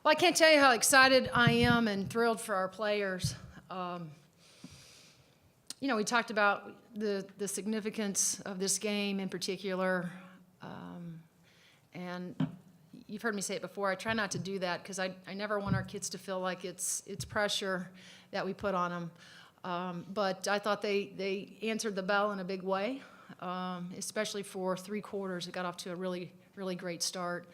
Well, I can't tell you how excited I am and thrilled for our players. We talked about the significance of this game in particular, and you've heard me say it before. I try not to do that because I never want our kids to feel like it's pressure that we put on them. But I thought they answered the bell in a big way, especially for 3 quarters. It got off to a really, really great start.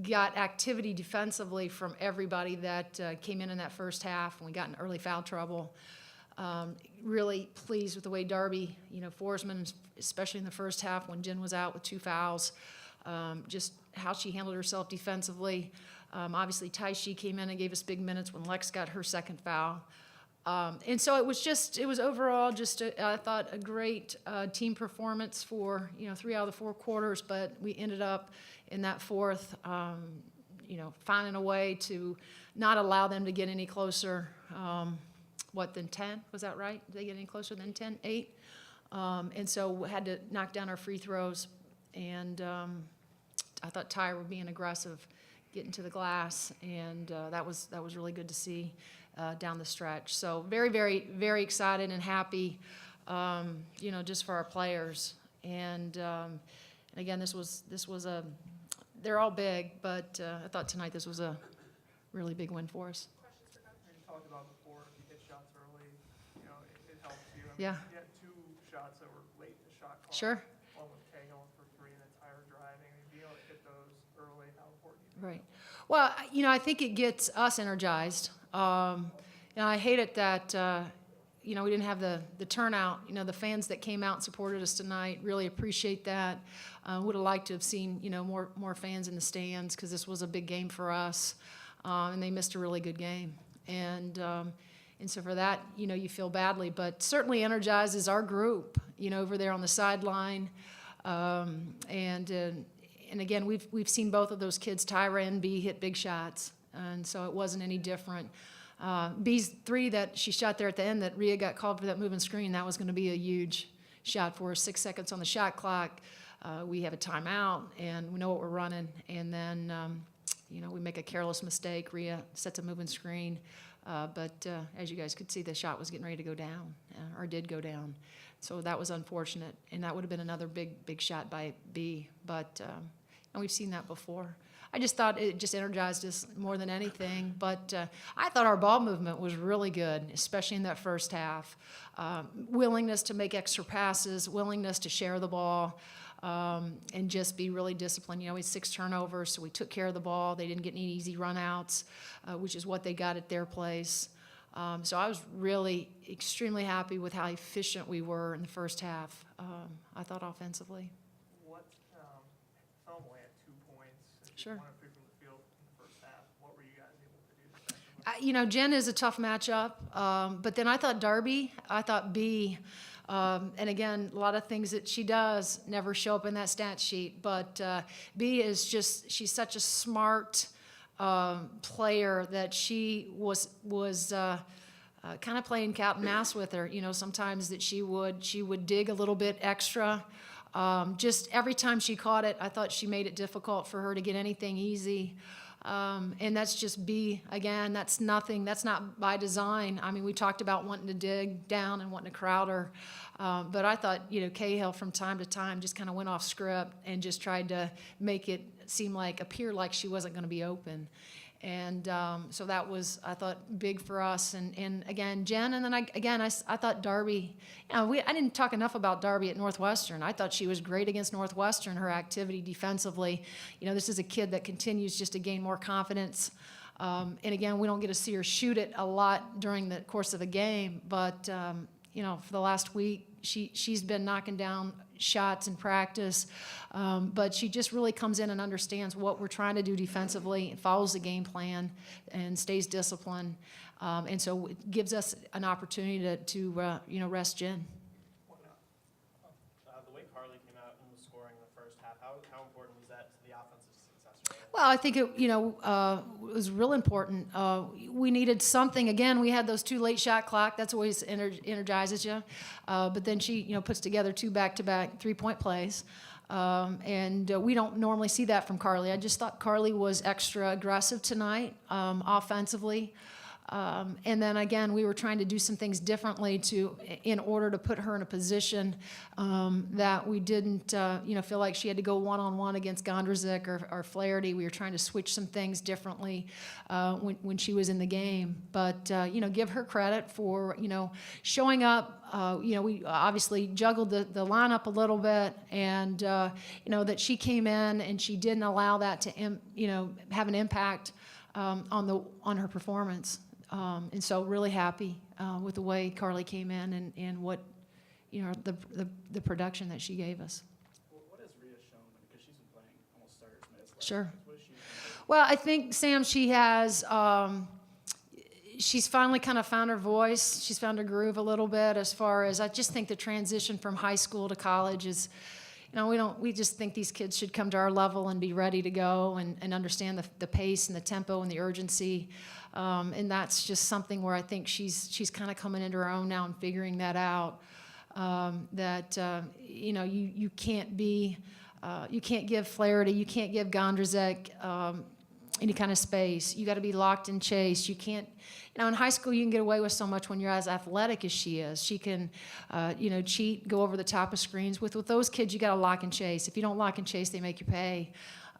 Got activity defensively from everybody that came in that first half, and we got in early foul trouble. Really pleased with the way Darby, Forsman, especially in the first half when Jen was out with 2 fouls, just how she handled herself defensively. Obviously, Taishi came in and gave us big minutes when Lex got her 2nd foul. And so it was overall I thought, a great team performance for, 3 out of the 4 quarters, but we ended up in that 4th, finding a way to not allow them to get any closer. Than 10? Was that right? Did they get any closer than 10? 8? And so we had to knock down our free throws, and I thought Tyre were being aggressive, getting to the glass, and that was really good to see down the stretch. So very, very, very excited and happy, just for our players. And again, this was they're all big, but I thought tonight this was a really big win for us. You talked about before, if you hit shots early, it helps you. Yeah. You had 2 shots that were late in the shot clock. Sure. One with Cahill for 3 and then Tyre driving. Being able to hit those early, how important do you think? Right. Well, I think it gets us energized. I hate it that, we didn't have the turnout. The fans that came out and supported us tonight, really appreciate that. Would have liked to have seen, more fans in the stands because this was a big game for us, and they missed a really good game. And so for that, you feel badly, but certainly energizes our group, over there on the sideline. And again, we've seen both of those kids, Tyra and B, hit big shots, and so it wasn't any different. B's 3 that she shot there at the end that Rhea got called for that moving screen, that was going to be a huge shot for us. 6 seconds on the shot clock. We have a timeout, and we know what we're running. And then, we make a careless mistake. Rhea sets a moving screen. But as you guys could see, the shot was getting ready to go down, or did go down. So that was unfortunate, and that would have been another big shot by B. But and we've seen that before. I just thought it just energized us more than anything. But I thought our ball movement was really good, especially in that first half. Willingness to make extra passes, willingness to share the ball, and just be really disciplined. We had 6 turnovers, so we took care of the ball. They didn't get any easy run-outs, which is what they got at their place. So I was really extremely happy with how efficient we were in the first half, I thought, offensively. Only at 2 points. Sure. 1 or 3 from the field in the first half. What were you guys able to do defensively? Jen is a tough matchup, but then I thought B, and again, a lot of things that she does never show up in that stat sheet, but B is she's such a smart player that she was kind of playing cat and mouse with her. Sometimes that she would dig a little bit extra. Just every time she caught it, I thought she made it difficult for her to get anything easy. And that's just B. Again, that's not by design. I mean, we talked about wanting to dig down and wanting to crowd her. But I thought, Cahill from time to time just kind of went off script and just tried to make it appear like she wasn't going to be open. And so that was, I thought, big for us. And again, Jen, and then I thought Darby, I didn't talk enough about Darby at Northwestern. I thought she was great against Northwestern, her activity defensively. This is a kid that continues just to gain more confidence. And again, we don't get to see her shoot it a lot during the course of a game, but, for the last week, she's been knocking down shots in practice, but she just really comes in and understands what we're trying to do defensively, follows the game plan, and stays disciplined. And so it gives us an opportunity to rest Jen. The way Carly came out and was scoring in the first half, how important was that to the offensive success? Well, I think it was real important. We needed something. Again, we had those 2 late shot clock. That's always energizes you. But then she, puts together 2 back-to-back 3-point plays. We don't normally see that from Carly. I just thought Carly was extra aggressive tonight, offensively. And then again, we were trying to do some things differently in order to put her in a position that we didn't, feel like she had to go one-on-one against Gondrzik or Flaherty. We were trying to switch some things differently when she was in the game. But give her credit for showing up. We obviously juggled the lineup a little bit, and that she came in and she didn't allow that to have an impact on her performance. And so really happy with the way Carly came in and what, the production that she gave us. What has Rhea shown? Because she's been playing almost starters minutes. Sure. What has she Well, I think, Sam, she has, she's finally kind of found her voice. She's found her groove a little bit as far as, I just think the transition from high school to college is, we just think these kids should come to our level and be ready to go and understand the pace and the tempo and the urgency. And that's just something where I think she's kind of coming into her own now and figuring that out. You can't you can't give Flaherty, you can't give Gondrzik any kind of space. You got to be locked and chase. You can't, in high school you can get away with so much when you're as athletic as she is. She can, cheat, go over the top of screens. With those kids, you got to lock and chase. If you don't lock and chase, they make you pay.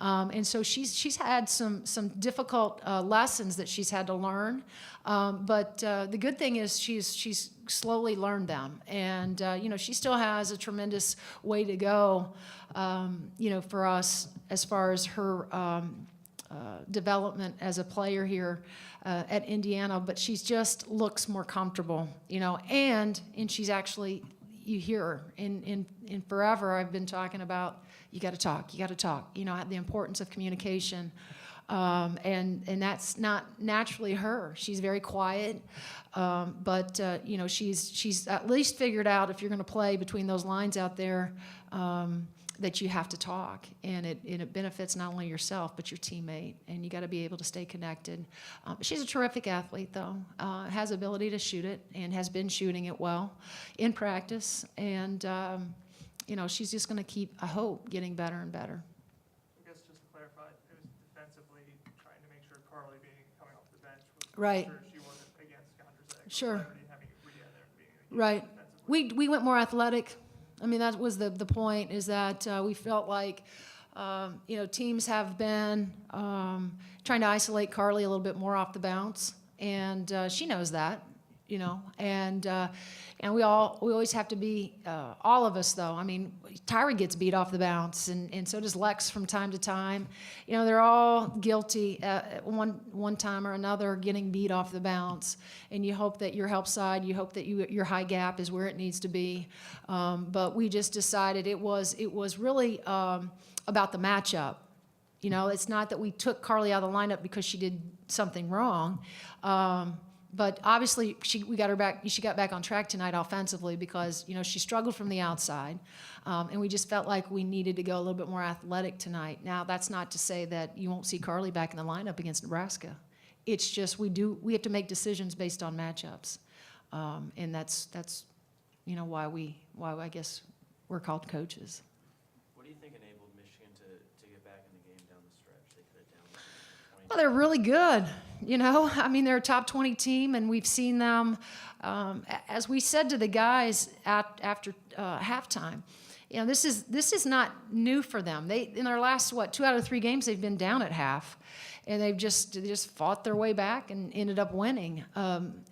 And so she's had some difficult lessons that she's had to learn. But the good thing is she's slowly learned them. And, she still has a tremendous way to go, for us as far as her development as a player here at Indiana. But she just looks more comfortable, and she's actually, you hear her. In forever I've been talking about, you got to talk, the importance of communication. And that's not naturally her. She's very quiet, but she's at least figured out, if you're going to play between those lines out there, that you have to talk, and it benefits not only yourself but your teammate, and you got to be able to stay connected. She's a terrific athlete, though. Has ability to shoot it and has been shooting it well in practice, and she's just going to keep, I hope, getting better and better. I guess just to clarify, it was defensively trying to make sure Carly coming off the bench was Right. sure she wasn't against Gondrzik. Sure. Having Rhea there being Right. defensively. We went more athletic. I mean, that was the point, is that we felt like, teams have been trying to isolate Carly a little bit more off the bounce, and she knows that, and we always have to be, all of us though. I mean, Tyra gets beat off the bounce, and so does Lex from time to time. They're all guilty at one time or another getting beat off the bounce, and you hope that your help side, you hope that your high gap is where it needs to be. But we just decided it was really about the matchup. It's not that we took Carly out of the lineup because she did something wrong. But obviously, she got back on track tonight offensively because, she struggled from the outside. And we just felt like we needed to go a little bit more athletic tonight. Now, that's not to say that you won't see Carly back in the lineup against Nebraska. It's just we have to make decisions based on matchups. And that's why I guess we're called coaches. What do you think enabled Michigan to get back in the game down the stretch? They could have down 20. Well, they're really good. I mean, they're a top 20 team, and we've seen them, as we said to the guys after halftime, this is not new for them. In their last, 2 out of 3 games, they've been down at half, and they've just fought their way back and ended up winning.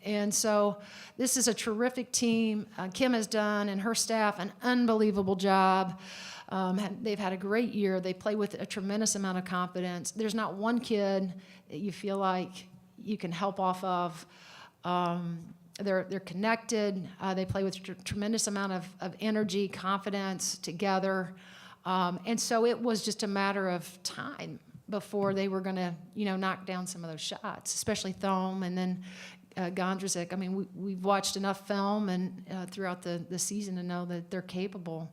And so this is a terrific team. Kim has done, and her staff, an unbelievable job. They've had a great year. They play with a tremendous amount of confidence. There's not one kid that you feel like you can help off of. They're connected. They play with a tremendous amount of energy, confidence together. And so it was just a matter of time before they were going to, knock down some of those shots, especially Thome and then Gondrzik. I mean, we've watched enough film and throughout the season to know that they're capable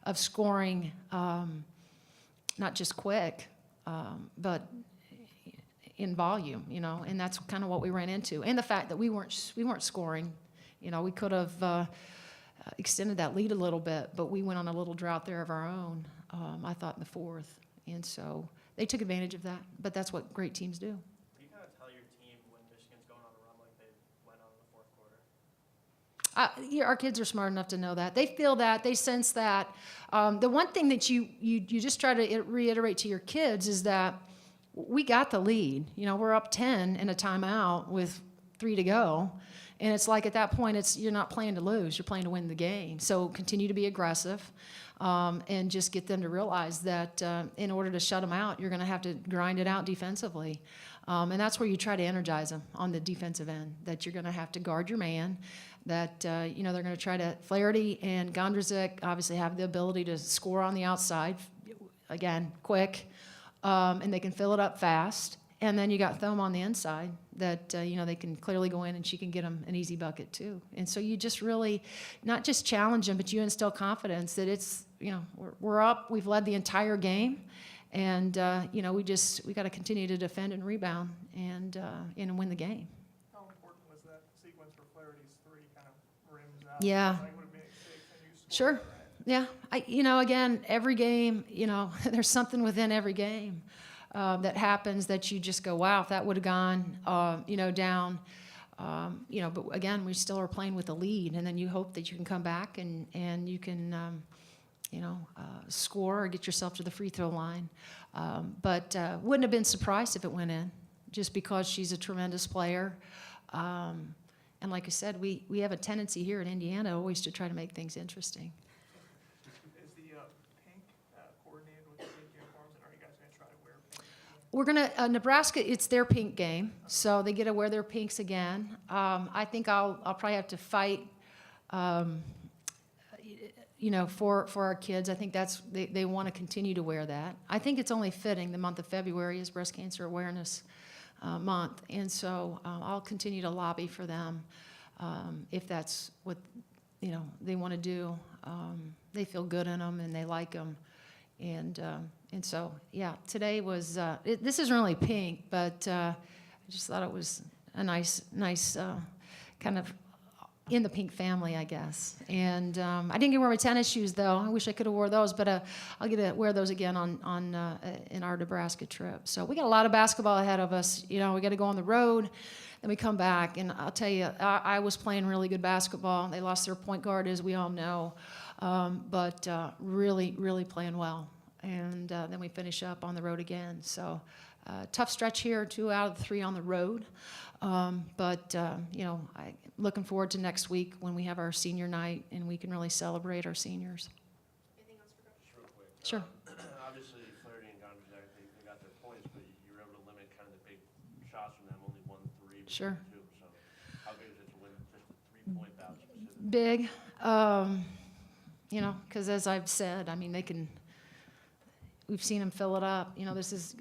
of scoring, not just quick, but in volume, and that's kind of what we ran into. And the fact that we weren't scoring, we could have extended that lead a little bit, but we went on a little drought there of our own. I thought, in the fourth. And so they took advantage of that, but that's what great teams do. Do you kind of tell your team when Michigan's going on a run like they went on in the fourth quarter? Yeah, our kids are smart enough to know that. They feel that. They sense that. The one thing that you just try to reiterate to your kids is that we got the lead. You know, we're up 10 in a timeout with 3 to go. And it's like at that point, you're not playing to lose. You're playing to win the game. So continue to be aggressive and just get them to realize that in order to shut them out, you're going to have to grind it out defensively. And that's where you try to energize them on the defensive end, that you're going to have to guard your man, that, they're going to try to, Flaherty and Gondrzik obviously have the ability to score on the outside, again, quick, and they can fill it up fast. And then you got Thome on the inside that, they can clearly go in and she can get them an easy bucket too. And so you just really, not just challenge them, but you instill confidence that it's, we're up, we've led the entire game. And, we got to continue to defend and rebound and win the game. How important was that sequence for Flaherty's 3 kind of rims out? Yeah. Like, would it make mistakes and you score, Sure. right? Yeah. Again, every game, there's something within every game that happens that you just go, wow, if that would have gone, down. But again, we still are playing with a lead, and then you hope that you can come back and you can, score or get yourself to the free throw line. But wouldn't have been surprised if it went in, just because she's a tremendous player. And like I said, we have a tendency here in Indiana always to try to make things interesting. Is the pink coordinated with the pink uniforms, and are you guys going to try to wear pink? We're going to, Nebraska, it's their pink game, so they get to wear their pinks again. I think I'll probably have to fight, for our kids. I think they want to continue to wear that. I think it's only fitting. The month of February is Breast Cancer Awareness Month, and so I'll continue to lobby for them if that's what, they want to do. They feel good in them and they like them. And so, yeah, today was, this isn't really pink, but I just thought it was a nice kind of in the pink family, I guess. And I didn't get to wear my tennis shoes, though. I wish I could have wore those, but I'll get to wear those again in our Nebraska trip. So we got a lot of basketball ahead of us. We got to go on the road, then we come back. And I'll tell you, I was playing really good basketball. They lost their point guard, as we all know, but really, really playing well. And then we finish up on the road again. So tough stretch here, 2 out of the 3 on the road. But I'm looking forward to next week when we have our senior night and we can really celebrate our seniors. Anything else for Coach? Just real quick. Sure. Obviously, Flaherty and Gondrzik, they got their points, but you were able to limit kind of the big shots from them, only 1 3. Sure. 2. So how big is it to win just a 3-point bout specifically? Big, because as I've said, we've seen him fill it up. This is,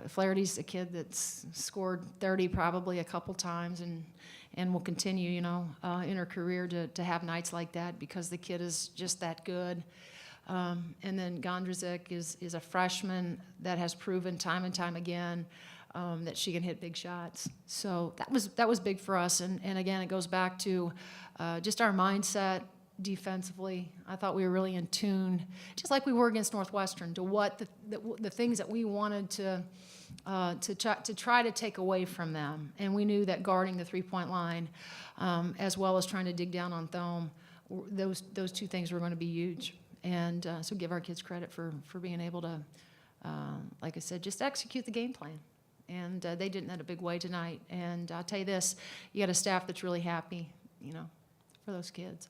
Flaherty's a kid that's scored 30 probably a couple times and will continue, in her career to have nights like that because the kid is just that good. And then Gondrzik is a freshman that has proven time and time again that she can hit big shots. So that was big for us. And again, it goes back to just our mindset defensively. I thought we were really in tune, just like we were against Northwestern, to what the things that we wanted to try to take away from them. And we knew that guarding the 3-point line, as well as trying to dig down on Thome, those 2 things were going to be huge. And so give our kids credit for being able to, like I said, just execute the game plan. And they did in a big way tonight. And I'll tell you this, you got a staff that's really happy, for those kids.